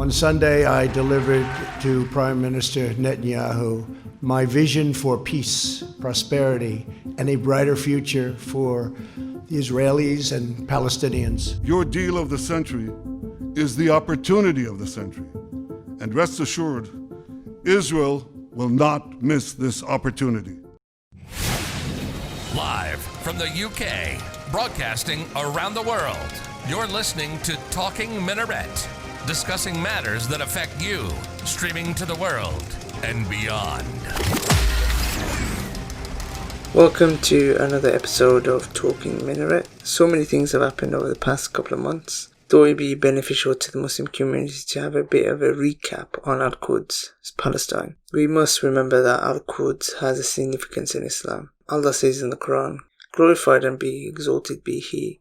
On Sunday, I delivered to Prime Minister Netanyahu my vision for peace, prosperity, and a brighter future for the Israelis and Palestinians. Your deal of the century is the opportunity of the century. And rest assured, Israel will not miss this opportunity. Live from the UK, broadcasting around the world, you're listening to Talking Minaret, discussing matters that affect you, streaming to the world and beyond. Welcome to another episode of Talking Minaret. So many things have happened over the past couple of months. Thought it'd be beneficial to the Muslim community to have a bit of a recap on Al-Quds, Palestine. We must remember that Al-Quds has a significance in Islam. Allah says in the Quran, "Glorified and be exalted be He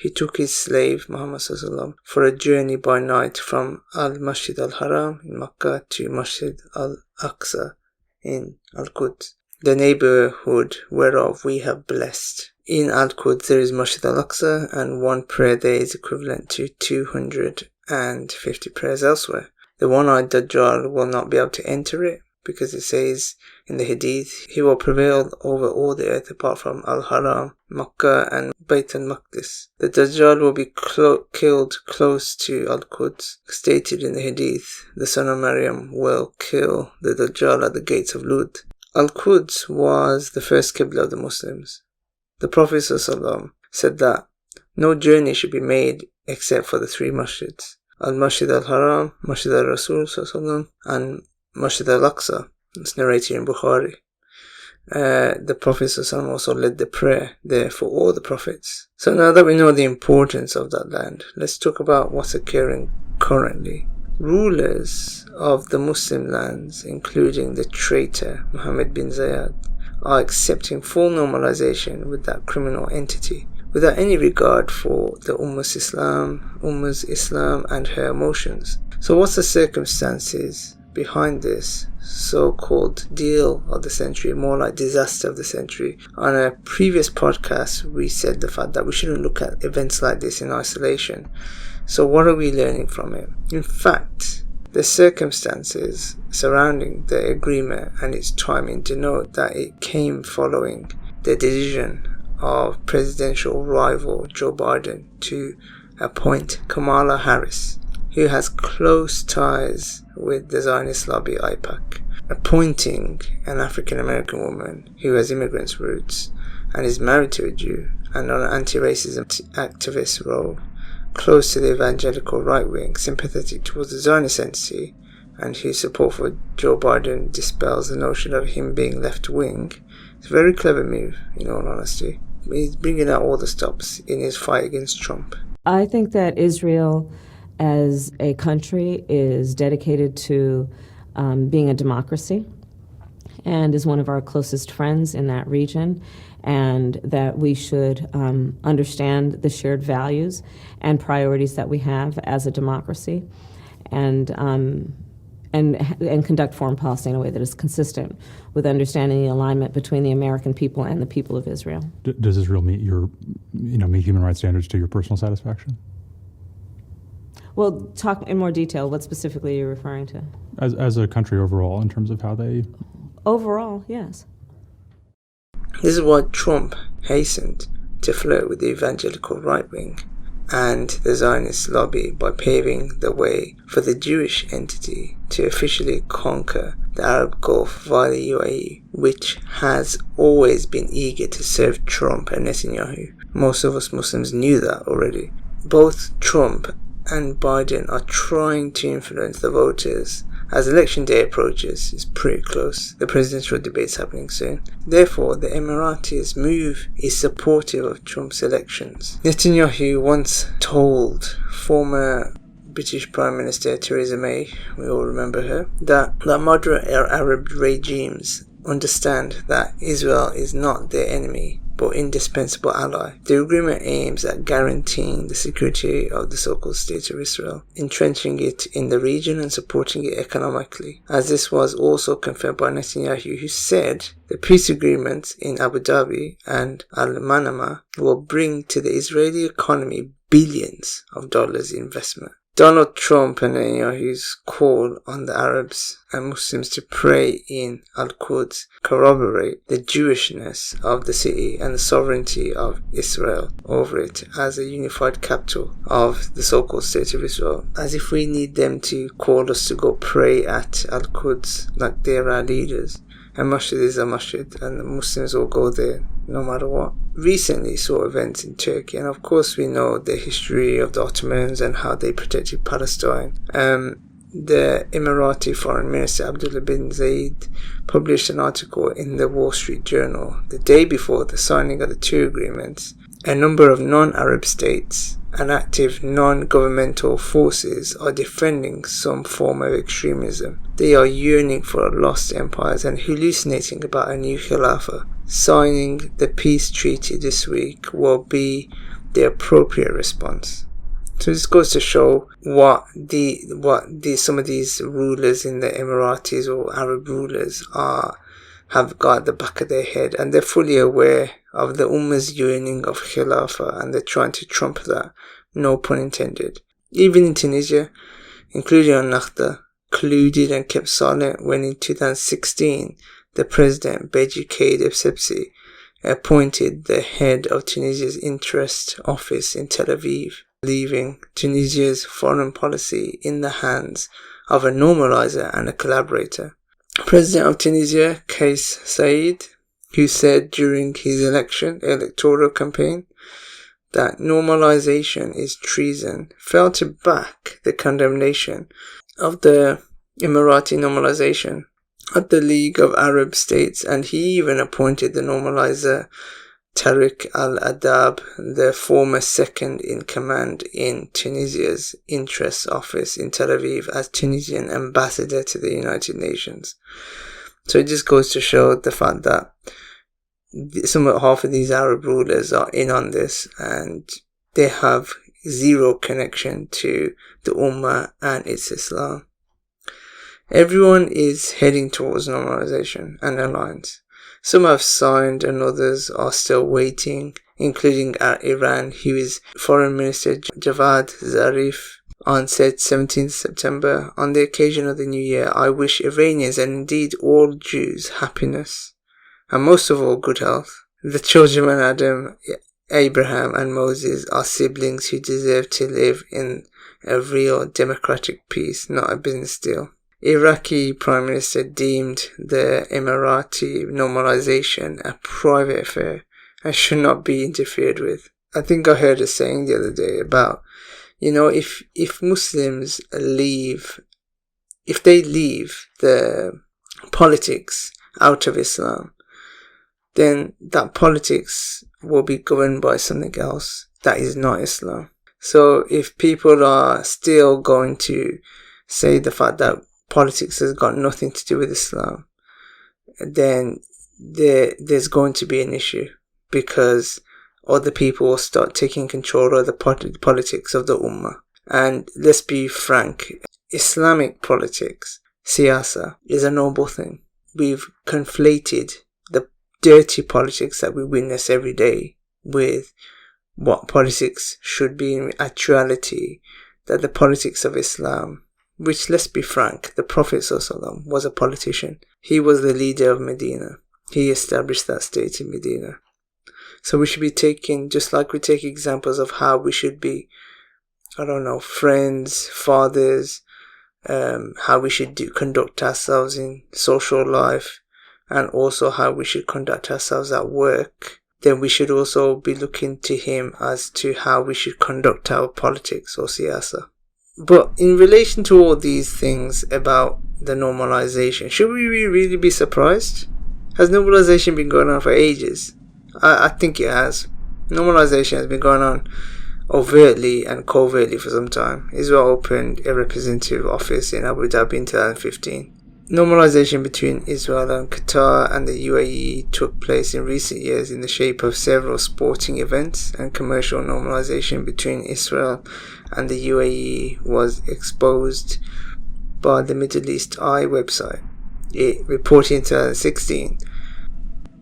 who took his slave Muhammad ﷺ for a journey by night from Al-Masjid al-Haram in Makkah to Masjid al-Aqsa in Al-Quds, the neighborhood whereof we have blessed." In Al-Quds there is Masjid al-Aqsa, and one prayer there is equivalent to 250 prayers elsewhere. The one-eyed Dajjal will not be able to enter it, because it says in the Hadith, he will prevail over all the earth apart from Al-Haram, Makkah and Bayt al-Maqdis. The Dajjal will be killed close to Al-Quds. Stated in the Hadith, the son of Maryam will kill the Dajjal at the gates of Lud. Al-Quds was the first Qibla of the Muslims. The Prophet ﷺ said that no journey should be made except for the three masjids: Al-Masjid al-Haram, Masjid al-Rasul ﷺ, and Masjid al-Aqsa. It's narrated in Bukhari. The Prophet ﷺ also led the prayer there for all the prophets. So now that we know the importance of that land, let's talk about what's occurring currently. Rulers of the Muslim lands, including the traitor Mohammed bin Zayed, are accepting full normalization with that criminal entity, without any regard for the Ummah's Islam and her emotions. So what's the circumstances behind this so-called deal of the century, more like disaster of the century? On a previous podcast, we said the fact that we shouldn't look at events like this in isolation. So what are we learning from it? In fact, the circumstances surrounding the agreement and its timing denote that it came following the decision of presidential rival Joe Biden to appoint Kamala Harris, who has close ties with the Zionist lobby AIPAC. Appointing an African-American woman who has immigrant roots and is married to a Jew and on an anti-racism activist role, close to the evangelical right wing, sympathetic towards the Zionist entity, and whose support for Joe Biden dispels the notion of him being left wing. It's a very clever move, in all honesty. He's bringing out all the stops in his fight against Trump. I think that Israel as a country is dedicated to being a democracy and is one of our closest friends in that region, and that we should understand the shared values and priorities that we have as a democracy, and conduct foreign policy in a way that is consistent with understanding the alignment between the American people and the people of Israel. Does Israel meet human rights standards to your personal satisfaction? Well, talk in more detail. What specifically are you referring to? As a country overall, in terms of how they... Overall, yes. This is why Trump hastened to flirt with the evangelical right wing and the Zionist lobby by paving the way for the Jewish entity to officially conquer the Arab Gulf via the UAE, which has always been eager to serve Trump and Netanyahu. Most of us Muslims knew that already. Both Trump and Biden are trying to influence the voters. As election day approaches, it's pretty close. The presidential debate's happening soon. Therefore, the Emiratis' move is supportive of Trump's elections. Netanyahu once told former British Prime Minister Theresa May, we all remember her, that moderate Arab regimes understand that Israel is not their enemy, but indispensable ally. The agreement aims at guaranteeing the security of the so-called State of Israel, entrenching it in the region and supporting it economically, as this was also confirmed by Netanyahu, who said the peace agreements in Abu Dhabi and Al-Manama will bring to the Israeli economy billions of dollars in investment. Donald Trump and his call on the Arabs and Muslims to pray in Al-Quds corroborate the Jewishness of the city and the sovereignty of Israel over it as a unified capital of the so-called State of Israel. As if we need them to call us to go pray at Al-Quds like they're our leaders. A masjid is a masjid and the Muslims will go there no matter what. Recently saw events in Turkey, and of course we know the history of the Ottomans and how they protected Palestine. The Emirati Foreign Minister Abdullah bin Zayed published an article in the Wall Street Journal the day before the signing of the two agreements. A number of non-Arab states and active non-governmental forces are defending some form of extremism. They are yearning for lost empires and hallucinating about a new Khilafah. Signing the peace treaty this week will be the appropriate response. So this goes to show what some of these rulers in the Emiratis or Arab rulers have got at the back of their head, and they're fully aware of the Ummah's yearning of Khilafah, and they're trying to trump that, no pun intended. Even in Tunisia, including Ennahda, colluded and kept silent when in 2016 the president, Beji Caid Essebsi, appointed the head of Tunisia's interest office in Tel Aviv, leaving Tunisia's foreign policy in the hands of a normalizer and a collaborator. President of Tunisia, Kais Saied, who said during his electoral campaign that normalization is treason, failed to back the condemnation of the Emirati normalization at the League of Arab States, and he even appointed the normalizer Tariq al-Adab, the former second in command in Tunisia's interest office in Tel Aviv, as Tunisian ambassador to the United Nations. So it just goes to show the fact that half of these Arab rulers are in on this, and they have zero connection to the Ummah and its Islam. Everyone is heading towards normalization and alliance. Some have signed and others are still waiting, including Iran, whose Foreign Minister Javad Zarif said 17th September, on the occasion of the New Year, I wish Iranians and indeed all Jews happiness, and most of all good health. The children of Adam, Abraham and Moses are siblings who deserve to live in a real democratic peace, not a business deal. Iraqi Prime Minister deemed the Emirati normalization a private affair and should not be interfered with. I think I heard a saying the other day about, if Muslims leave the politics out of Islam, then that politics will be governed by something else that is not Islam. So if people are still going to say the fact that politics has got nothing to do with Islam, then there's going to be an issue, because other people will start taking control of the politics of the Ummah. And let's be frank, Islamic politics, siyasa, is a noble thing. We've conflated the dirty politics that we witness every day with what politics should be in actuality, that the politics of Islam, which, let's be frank, the Prophet ﷺ was a politician. He was the leader of Medina. He established that state in Medina. So we should be taking, just like we take examples of how we should be, friends, fathers, how we should conduct ourselves in social life, and also how we should conduct ourselves at work, then we should also be looking to him as to how we should conduct our politics or siyasa. But in relation to all these things about the normalization, should we really be surprised? Has normalization been going on for ages? I think it has. Normalization has been going on overtly and covertly for some time. Israel opened a representative office in Abu Dhabi in 2015. Normalization between Israel and Qatar and the UAE took place in recent years in the shape of several sporting events, and commercial normalization between Israel and the UAE was exposed by the Middle East Eye website. It reported in 2016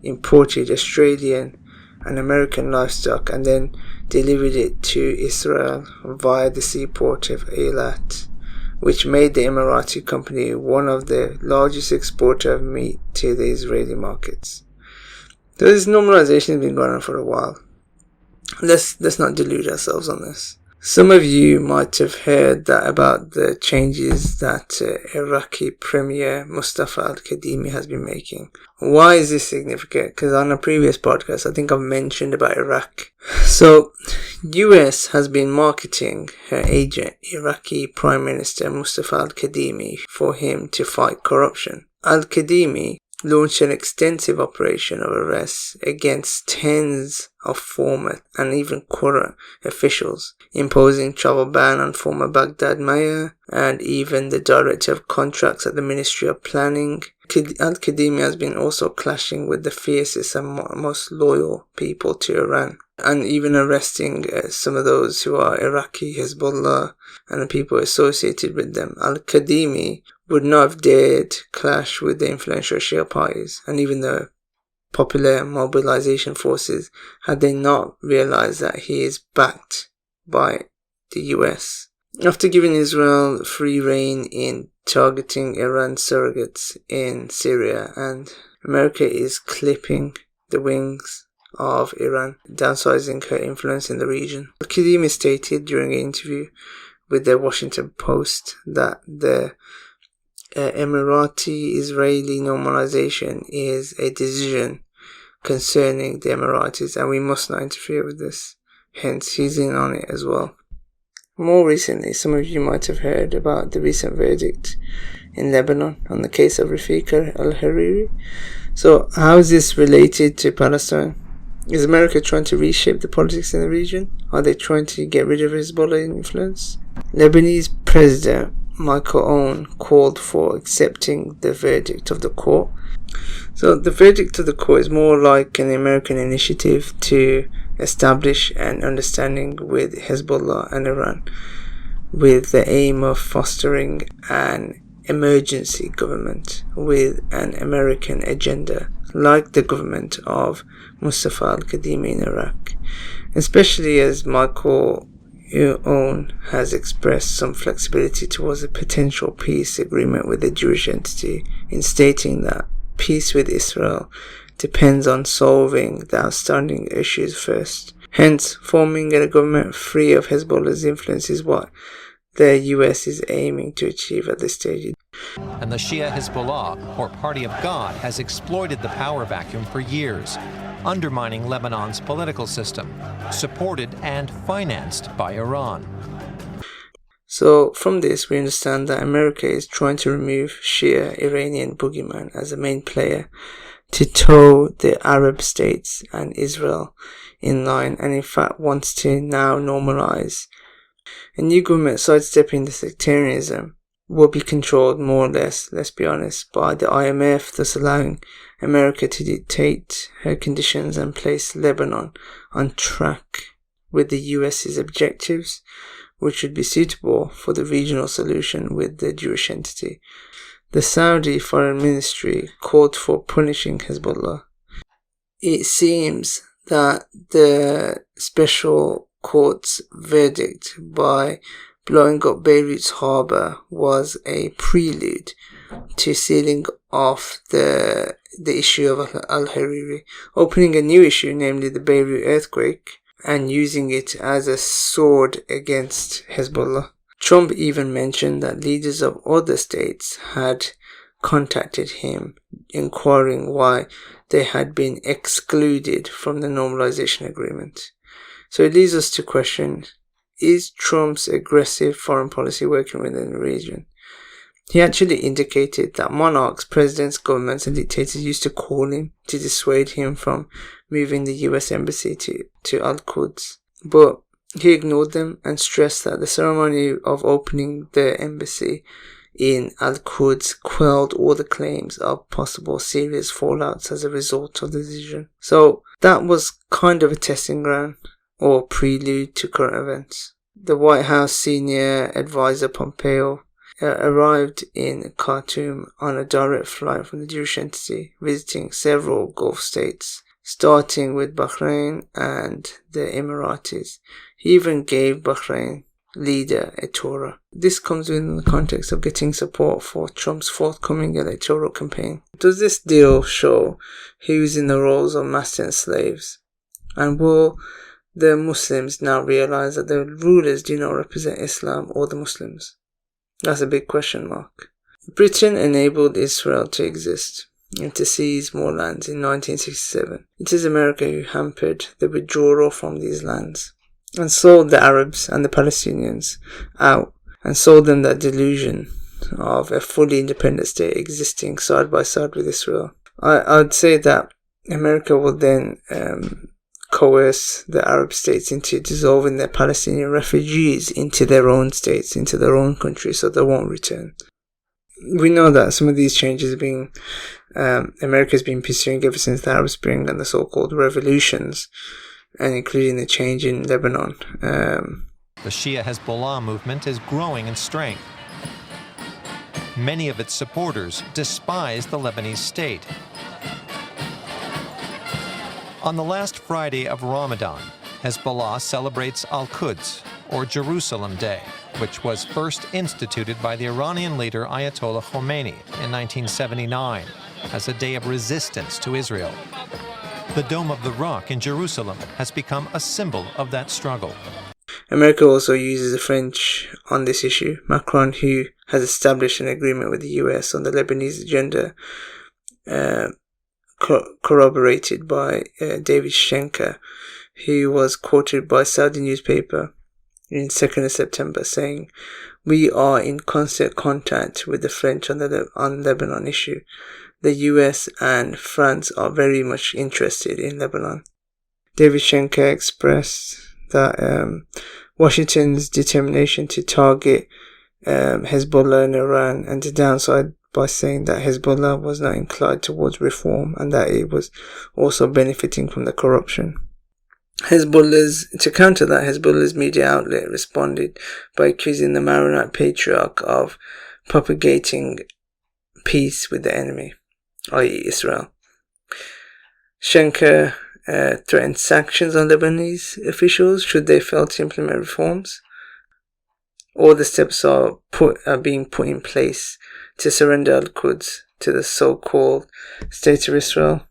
imported Australian and American livestock, and then delivered it to Israel via the seaport of Eilat, which made the Emirati company one of the largest exporters of meat to the Israeli markets. So this normalization has been going on for a while. Let's not delude ourselves on this. Some of you might have heard that about the changes that Iraqi Premier Mustafa al-Kadhimi has been making. Why is this significant? Because on a previous podcast, I think I've mentioned about Iraq. So, US has been marketing her agent, Iraqi Prime Minister Mustafa al-Kadhimi, for him to fight corruption. Al-Kadhimi launched an extensive operation of arrests against tens of former and even current officials, imposing travel ban on former Baghdad mayor and even the director of contracts at the Ministry of Planning. Al-Kadhimi has been also clashing with the fiercest and most loyal people to Iran, and even arresting some of those who are Iraqi, Hezbollah, and the people associated with them. Al-Kadhimi would not have dared clash with the influential Shia parties and even the popular mobilization forces had they not realized that he is backed by the US. After giving Israel free rein in targeting Iran surrogates in Syria, and America is clipping the wings of Iran, downsizing her influence in the region. Al-Kadhimi stated during an interview with the Washington Post that the Emirati-Israeli normalization is a decision concerning the Emiratis, and we must not interfere with this. Hence, he's in on it as well. More recently, some of you might have heard about the recent verdict in Lebanon on the case of Rafik al-Hariri. So, how is this related to Palestine? Is America trying to reshape the politics in the region? Are they trying to get rid of Hezbollah influence? Lebanese President Michael Owen called for accepting the verdict of the court. So the verdict of the court is more like an American initiative to establish an understanding with Hezbollah and Iran, with the aim of fostering an emergency government with an American agenda, like the government of Mustafa al-Kadhimi in Iraq, especially as Michael Owen has expressed some flexibility towards a potential peace agreement with the Jewish entity, in stating that peace with Israel depends on solving the outstanding issues first. Hence, forming a government free of Hezbollah's influence is what the US is aiming to achieve at this stage. And the Shia Hezbollah, or Party of God, has exploited the power vacuum for years, undermining Lebanon's political system, supported and financed by Iran. So from this, we understand that America is trying to remove Shia Iranian boogeyman as a main player to toe the Arab states and Israel in line, and in fact wants to now normalize a new government sidestepping the sectarianism will be controlled more or less, let's be honest, by the IMF, thus allowing America to dictate her conditions and place Lebanon on track with the US's objectives, which would be suitable for the regional solution with the Jewish entity. The Saudi Foreign Ministry called for punishing Hezbollah. It seems that the special court's verdict by blowing up Beirut's harbour was a prelude to sealing off the issue of al-Hariri, opening a new issue, namely the Beirut earthquake, and using it as a sword against Hezbollah. Trump even mentioned that leaders of other states had contacted him, inquiring why they had been excluded from the normalization agreement. So it leads us to question, is Trump's aggressive foreign policy working within the region? He actually indicated that monarchs, presidents, governments and dictators used to call him to dissuade him from moving the US embassy to Al-Quds. But he ignored them and stressed that the ceremony of opening the embassy in Al-Quds quelled all the claims of possible serious fallouts as a result of the decision. So that was kind of a testing ground or prelude to current events. The White House senior advisor Pompeo arrived in Khartoum on a direct flight from the Jewish entity, visiting several Gulf states starting with Bahrain and the Emiratis. He even gave Bahrain leader a Torah. This comes within the context of getting support for Trump's forthcoming electoral campaign. Does this deal show who's in the roles of master and slaves? And will the Muslims now realize that the rulers do not represent Islam or the Muslims? That's a big question mark. Britain enabled Israel to exist and to seize more lands in 1967. It is America who hampered the withdrawal from these lands and sold the Arabs and the Palestinians out, and sold them that delusion of a fully independent state existing side by side with Israel. I'd say that America will then coerce the Arab states into dissolving their Palestinian refugees into their own states, into their own country, so they won't return. We know that some of these changes are being America has been pursuing ever since the Arab Spring and the so-called revolutions, and including the change in Lebanon. The Shia Hezbollah movement is growing in strength. Many of its supporters despise the Lebanese state. On the last Friday of Ramadan, Hezbollah celebrates Al-Quds, or Jerusalem Day, which was first instituted by the Iranian leader Ayatollah Khomeini in 1979 as a day of resistance to Israel. The Dome of the Rock in Jerusalem has become a symbol of that struggle. America also uses the French on this issue. Macron, who has established an agreement with the US on the Lebanese agenda, corroborated by David Schenker, who was quoted by Saudi newspaper in 2nd of September saying, "We are in constant contact with the French on the Lebanon issue. The US and France are very much interested in Lebanon." David Schenker expressed that Washington's determination to target Hezbollah in Iran, and the downside by saying that Hezbollah was not inclined towards reform and that it was also benefiting from the corruption. To counter that, Hezbollah's media outlet responded by accusing the Maronite patriarch of propagating peace with the enemy, i.e. Israel. Schenker threatened sanctions on Lebanese officials should they fail to implement reforms. All the steps are being put in place to surrender Al-Quds to the so-called State of Israel.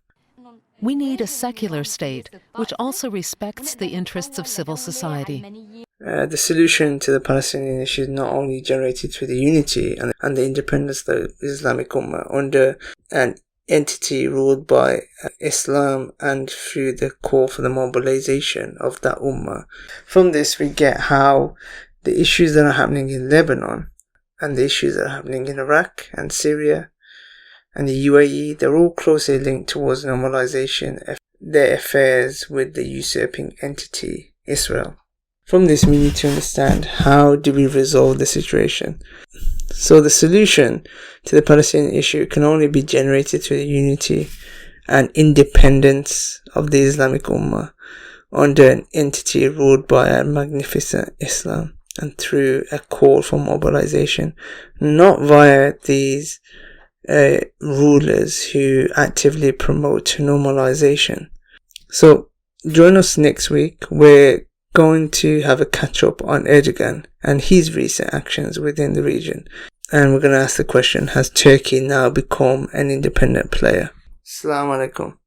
We need a secular state which also respects the interests of civil society. The solution to the Palestinian issue is not only generated through the unity and the independence of the Islamic Ummah under an entity ruled by Islam, and through the call for the mobilization of that Ummah. From this we get how the issues that are happening in Lebanon and the issues that are happening in Iraq and Syria and the UAE, they're all closely linked towards normalization of their affairs with the usurping entity, Israel. From this, we need to understand how do we resolve the situation. So the solution to the Palestinian issue can only be generated through the unity and independence of the Islamic Ummah under an entity ruled by a magnificent Islam, and through a call for mobilization, not via these rulers who actively promote normalization. So join us next week. We're going to have a catch up on Erdogan and his recent actions within the region, and we're going to ask the question, has Turkey now become an independent player? Assalamu alaikum.